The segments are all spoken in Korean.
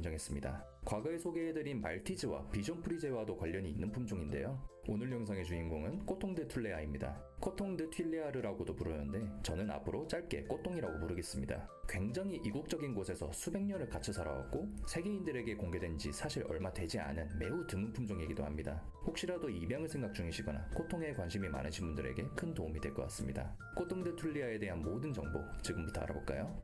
선정했습니다. 과거에 소개해드린 말티즈와 비숑 프리제와도 관련이 있는 품종인데요. 오늘 영상의 주인공은 꼬똥 드 툴레아입니다. 꼬똥 드 툴레아르라고도 부르는데 저는 앞으로 짧게 꼬똥이라고 부르겠습니다. 굉장히 이국적인 곳에서 수백 년을 갇혀 살아왔고 세계인들에게 공개된 지 사실 얼마 되지 않은 매우 드문 품종이기도 합니다. 혹시라도 입양을 생각 중이시거나 꼬똥에 관심이 많으신 분들에게 큰 도움이 될 것 같습니다. 꼬똥 드 툴레아에 대한 모든 정보 지금부터 알아볼까요?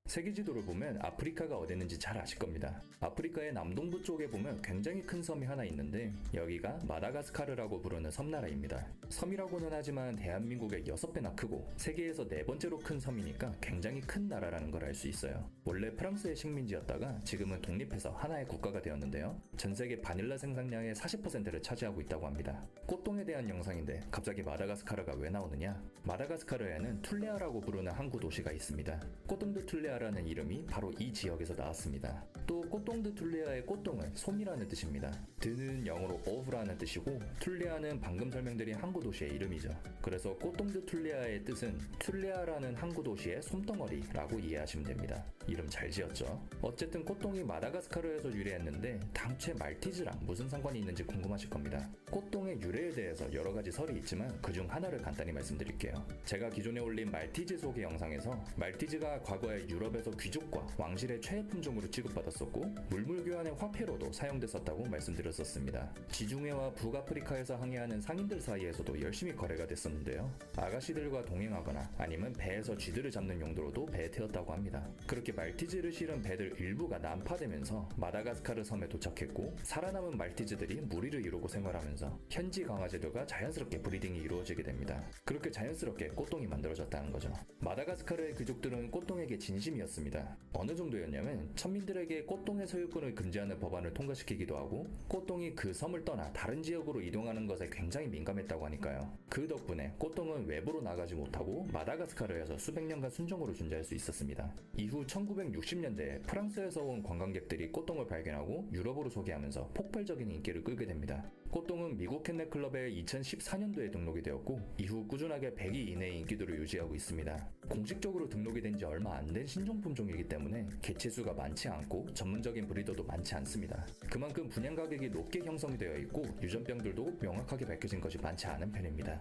세계 지도를 보면 아프리카가 어디 있는지 잘 아실 겁니다. 아프리카의 남동부 쪽에 보면 굉장히 큰 섬이 하나 있는데 여기가 마다가스카르라고 부르는 섬나라입니다. 섬이라고는 하지만 대한민국의 6배나 크고 세계에서 4번째로 큰 섬이니까 굉장히 큰 나라라는 걸 알 수 있어요. 원래 프랑스의 식민지였다가 지금은 독립해서 하나의 국가가 되었는데요. 전 세계 바닐라 생산량의 40%를 차지하고 있다고 합니다. 꽃동에 대한 영상인데 갑자기 마다가스카르가 왜 나오느냐? 마다가스카르에는 툴레아라고 부르는 항구 도시가 있습니다. 꼬똥드 툴레아라는 이름이 바로 이 지역에서 나왔습니다. 또 꼬똥드 툴레아의 꼬똥은 솜이라는 뜻입니다. 드는 영어로 오브라는 뜻이고 툴레아는 방금 설명드린 항구 도시의 이름이죠. 그래서 꼬똥드 툴레아의 뜻은 툴레아라는 항구 도시의 솜덩어리라고 이해하시면 됩니다. 이름 잘 지었죠? 어쨌든 꼬똥이 마다가스카르에서 유래했는데 당최 말티즈랑 무슨 상관이 있는지 궁금하실 겁니다. 꼬똥의 유래에 대해서 여러 가지 설이 있지만 그중 하나를 간단히 말씀드릴게요. 제가 기존에 올린 말티즈 소개 영상에서 말티즈가 과거에 유럽에서 귀족과 왕실의 최애 품종으로 취급받았었고 물물 교환의 화폐로도 사용됐었다고 말씀드렸었습니다. 지중해와 북아프리카에서 항해하는 상인들 사이에서도 열심히 거래가 됐었는데요. 아가씨들과 동행하거나 아니면 배에서 쥐들을 잡는 용도로도 배에 태웠다고 합니다. 그렇게 말티즈를 실은 배들 일부가 난파되면서 마다가스카르 섬에 도착했고 살아남은 말티즈들이 무리를 이루고 생활하면서 현지 강아지들과 자연스럽게 브리딩이 이루어지게 됩니다. 그렇게 자연스럽게 꼬똥이 만들어졌다는 거죠. 마다가스카르의 귀족들은 꼬똥에게 진심이었습니다. 어느 정도였냐면 천민들에게 꼬똥의 소유권을 금지하는 법안을 통과시키기도 하고 꼬똥이 그 섬을 떠나 다른 지역으로 이동하는 것에 굉장히 민감했다고 하니까요. 그 덕분에 꼬똥은 외부로 나가지 못하고 마다가스카르에서 수백 년간 순종으로 존재할 수 있었습니다. 이후 1960년대에 프랑스에서 온 관광객들이 꼬똥을 발견하고 유럽으로 소개하면서 폭발적인 인기를 끌게 됩니다. 꼬똥은 미국 캔넬 클럽에 2014년도에 등록이 되었고 이후 꾸준하게 100위 이내의 인기도를 유지하고 있습니다. 공식적으로 등록이 된 지 얼마 안 된 신종 품종이기 때문에 개체수가 많지 않고 전문적인 브리더도 많지 않습니다. 그만큼 분양 가격이 높게 형성이 되어 있고 유전병들도 명확하게 밝혀진 것이 많지 않은 편입니다.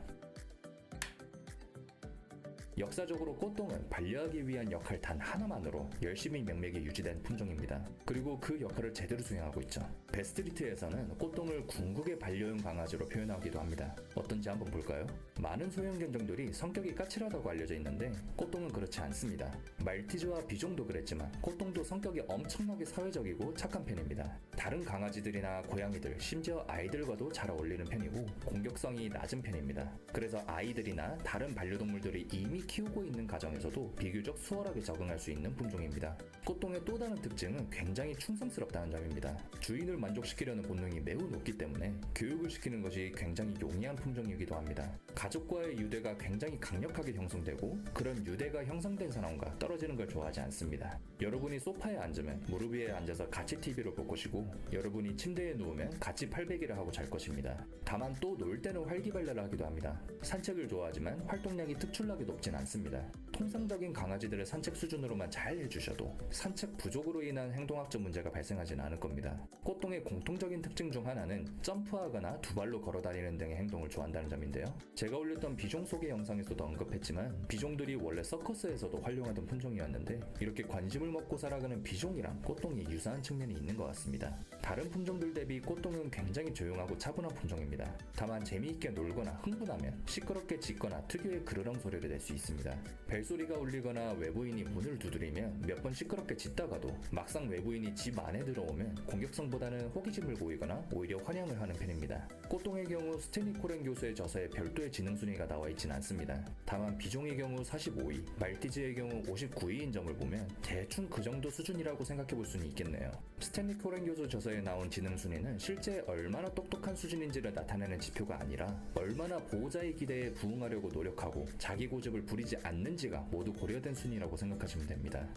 역사적으로 꼬똥은 반려하기 위한 역할 단 하나만으로 열심히 명맥이 유지된 품종입니다. 그리고 그 역할을 제대로 수행하고 있죠. 베스트리트에서는 꼬똥을 궁극의 반려용 강아지로 표현하기도 합니다. 어떤지 한번 볼까요? 많은 소형 견종들이 성격이 까칠하다고 알려져 있는데 꼬똥은 그렇지 않습니다. 말티즈와 비숑도 그랬지만 꼬똥도 성격이 엄청나게 사회적이고 착한 편입니다. 다른 강아지들이나 고양이들, 심지어 아이들과도 잘 어울리는 편이고 공격성이 낮은 편입니다. 그래서 아이들이나 다른 반려동물들이 이미 키우고 있는 가정에서도 비교적 수월하게 적응할 수 있는 품종입니다. 꼬똥의 또 다른 특징은 굉장히 충성스럽다는 점입니다. 주인을 만족시키려는 본능이 매우 높기 때문에 교육을 시키는 것이 굉장히 용이한 품종이기도 합니다. 가족과의 유대가 굉장히 강력하게 형성되고 그런 유대가 형성된 사람과 떨어지는 걸 좋아하지 않습니다. 여러분이 소파에 앉으면 무릎 위에 앉아서 같이 TV를 볼 것이고 여러분이 침대에 누우면 같이 팔베기를 하고 잘 것입니다. 다만 또 놀 때는 활기발랄을 하기도 합니다. 산책을 좋아하지만 활동량이 특출나게 높진 않습니다. 통상적인 강아지들의 산책 수준으로만 잘 해주셔도 산책 부족으로 인한 행동학적 문제가 발생하진 않을 겁니다. 꼬똥의 공통적인 특징 중 하나는 점프하거나 두 발로 걸어다니는 등의 행동을 좋아한다는 점인데요. 제가 올렸던 비숑 소개 영상에서도 언급했지만 비숑들이 원래 서커스에서도 활용하던 품종이었는데 이렇게 관심을 먹고 살아가는 비숑이랑 꼬똥이 유사한 측면이 있는 것 같습니다. 다른 품종들 대비 꼬똥은 굉장히 조용하고 차분한 품종입니다. 다만 재미있게 놀거나 흥분하면 시끄럽게 짖거나 특유의 그르렁 소리를 낼 수 있습니다. 벨소리가 울리거나 외부인이 문을 두드리면 몇 번 시끄럽게 짖다가도 막상 외부인이 집 안에 들어오면 공격성보다는 호기심을 보이거나 오히려 환영을 하는 편입니다. 꼬똥의 경우 스탠리 코렌 교수의 저서에 별도의 지능 순위가 나와 있진 않습니다. 다만 비숑의 경우 45위, 말티즈의 경우 59위인 점을 보면 대충 그 정도 수준이라고 생각해 볼 수는 있겠네요. 스탠리 코렌 교수 저서에 나온 지능 순위는 실제 얼마나 똑똑한 수준인지를 나타내는 지표가 아니라 얼마나 보호자의 기대에 부응하려고 노력하고 자기 고집을 부리지 않는지가 모두 고려된 순위라고 생각하시면 됩니다.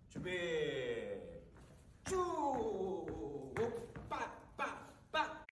준비 쭉 빡빡빡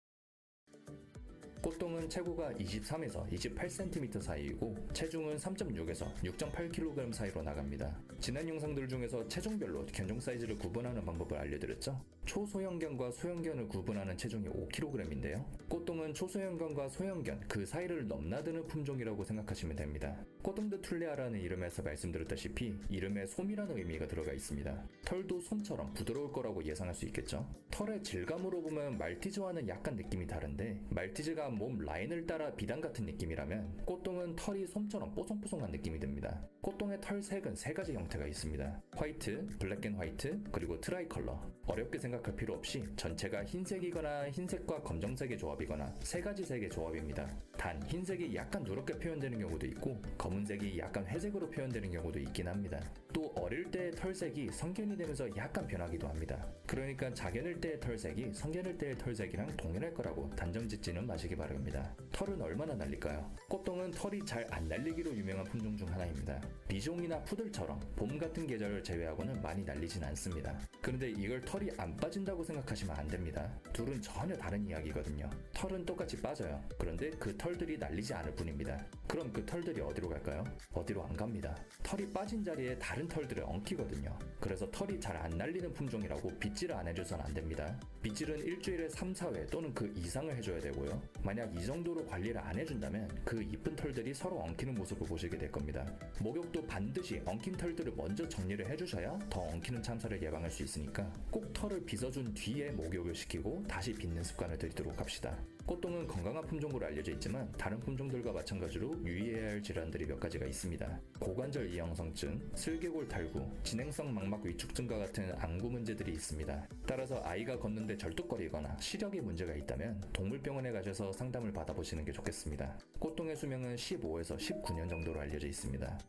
꽃동은 체구가 23에서 28cm 사이이고 체중은 3.6에서 6.8kg 사이로 나갑니다. 지난 영상들 중에서 체중별로 견종 사이즈를 구분하는 방법을 알려드렸죠? 초소형견과 소형견을 구분하는 체중이 5kg인데요. 꽃동은 초소형견과 소형견 그 사이를 넘나드는 품종이라고 생각하시면 됩니다. 꽃동드 툴레아라는 이름에서 말씀드렸다시피 이름에 솜이라는 의미가 들어가 있습니다. 털도 솜처럼 부드러울 거라고 예상할 수 있겠죠? 털의 질감으로 보면 말티즈와는 약간 느낌이 다른데 말티즈가 몸 라인을 따라 비단 같은 느낌이라면 꽃동은 털이 솜처럼 뽀송뽀송한 느낌이 듭니다. 꽃동의 털색은 세 가지 형태가 있습니다. 화이트, 블랙 앤 화이트, 그리고 트라이 컬러. 어렵게 생각할 필요 없이 전체가 흰색이거나 흰색과 검정색의 조합이거나 세 가지 색의 조합입니다. 단 흰색이 약간 누렇게 표현되는 경우도 있고 검은색이 약간 회색으로 표현되는 경우도 있긴 합니다. 또 어릴 때의 털색이 성견이 되면서 약간 변하기도 합니다. 그러니까 자견일 때의 털색이 성견일 때의 털색이랑 동일할 거라고 단정 짓지는 마시기 바랍니다. 털은 얼마나 날릴까요? 꽃동은 털이 잘 안 날리기로 유명한 품종 중 하나입니다. 비종이나 푸들처럼 봄 같은 계절을 제외하고는 많이 날리진 않습니다. 그런데 이걸 털이 안 빠진다고 생각하시면 안 됩니다. 둘은 전혀 다른 이야기거든요. 털은 똑같이 빠져요. 그런데 그 털들이 날리지 않을 뿐입니다. 그럼 그 털들이 어디로 갈까요? 어디로 안 갑니다. 털이 빠진 자리에 다른 털들을 엉키거든요. 그래서 털이 잘 안 날리는 품종이라고 빗질을 안 해줘서는 안 됩니다. 빗질은 일주일에 3, 4회 또는 그 이상을 해줘야 되고요. 만약 이 정도로 관리를 안 해준다면 그 이쁜 털들이 서로 엉키는 모습을 보시게 될 겁니다. 목욕도 반드시 엉킨 털들을 먼저 정리를 해주셔야 더 엉키는 참사를 예방할 수 있으니까 꼭 털을 빗어준 뒤에 목욕을 시키고 다시 빗는 습관을 들이도록 합시다. 꽃동은 건강한 품종으로 알려져 있지만 다른 품종들과 마찬가지로 유의해야 할 질환들이 몇 가지가 있습니다. 고관절 이형성증, 슬개골 탈구, 진행성 망막 위축증과 같은 안구 문제들이 있습니다. 따라서 아이가 걷는데 절뚝거리거나 시력에 문제가 있다면 동물병원에 가셔서 상담을 받아보시는 게 좋겠습니다. 꽃동의 수명은 15에서 19년 정도로 알려져 있습니다.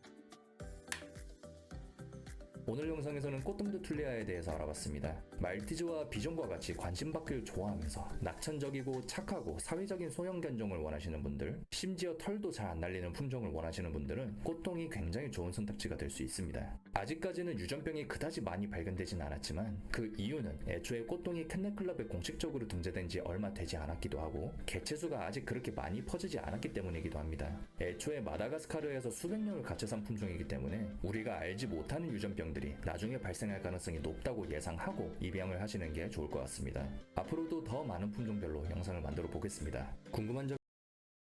오늘 영상에서는 꽃동드 툴레아에 대해서 알아봤습니다. 말티즈와 비종과 같이 관심받기를 좋아하면서 낙천적이고 착하고 사회적인 소형견종을 원하시는 분들, 심지어 털도 잘 안 날리는 품종을 원하시는 분들은 꽃동이 굉장히 좋은 선택지가 될 수 있습니다. 아직까지는 유전병이 그다지 많이 발견되진 않았지만 그 이유는 애초에 꽃동이 캣넷클럽에 공식적으로 등재된 지 얼마 되지 않았기도 하고 개체수가 아직 그렇게 많이 퍼지지 않았기 때문이기도 합니다. 애초에 마다가스카르에서 수백 년을 갇혀 산 품종이기 때문에 우리가 알지 못하는 유전병들이 나중에 발생할 가능성이 높다고 예상하고 입양을 하시는 게 좋을 것 같습니다. 앞으로도 더 많은 품종별로 영상을 만들어 보겠습니다. 궁금한 점